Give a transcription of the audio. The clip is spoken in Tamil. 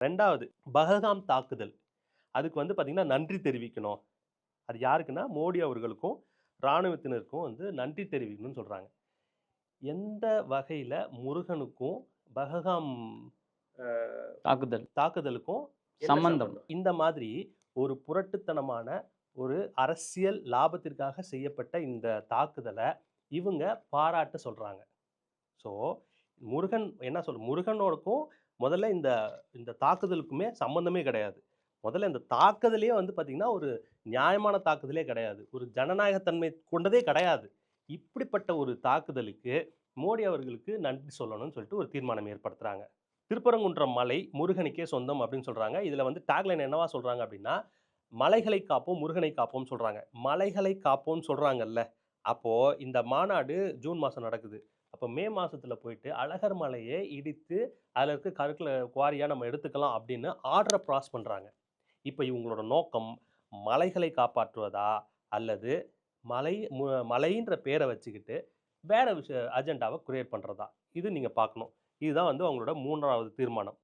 2வது பஹல்காம் தாக்குதல். அதுக்கு வந்து பார்த்தீங்கன்னா, நன்றி தெரிவிக்கணும். அது யாருக்குன்னா, மோடி அவர்களுக்கும், ராணுவத்தினருக்கும் வந்து நன்றி தெரிவிக்கணும்னு சொல்றாங்க. எந்த வகையில முருகனுக்கும், பஹல்காம் அ தாக்குதல். தாக்குதலுக்கும் என்ன சம்மந்தம். சம்பந்தம்? இந்த மாதிரி ஒரு புரட்டுத்தனமான, ஒரு அரசியல் லாபத்திற்காக செய்யப்பட்ட இந்த தாக்குதல, இவங்க பாராட்ட சொல்றாங்க. ஸோ, முருகனோடுக்கும் முதல்ல இந்த இந்த தாக்குதலுக்குமே சம்மந்தமே கிடையாது. முதல்ல இந்த தாக்குதலே வந்து பார்த்தீங்கன்னா, ஒரு நியாயமான தாக்குதலே கிடையாது. ஒரு ஜனநாயக தன்மை கொண்டதே கிடையாது. இப்படிப்பட்ட ஒரு தாக்குதலுக்கு மோடி அவர்களுக்கு நன்றி சொல்லணும்னு சொல்லிட்டு ஒரு தீர்மானம் ஏற்படுத்துறாங்க. திருப்பரங்குன்றம் மலை முருகனுக்கே சொந்தம் அப்படின்னு சொல்றாங்க. இதுல வந்து டாக்லைன் என்னவா சொல்றாங்க அப்படின்னா, "மலைகளை காப்போம், முருகனை காப்போம்னு" சொல்றாங்க. மலைகளை காப்போம்னு சொல்றாங்கல்ல, அப்போ இந்த மாநாடு ஜூன் மாசம் நடக்குது. அப்ப மே மாசத்துல போயிட்டு அழகர் மலைய இடித்து, அதுல இருக்க கற்கள குவாரியா நம்ம எடுத்துக்கலாம் அப்படின்னு ஆர்டர பாஸ் பண்றாங்க. இப்ப இவங்களோட நோக்கம் மலைகளை காப்பாற்றுவதா? அல்லது மலை மு மலைன்ற பேர வச்சுக்கிட்டு வேற அஜெண்டாவ கிரியேட் பண்றதா? இது நீங்க பார்க்கணும். இதுதான் வந்து அவங்களோட 3வது தீர்மானம்.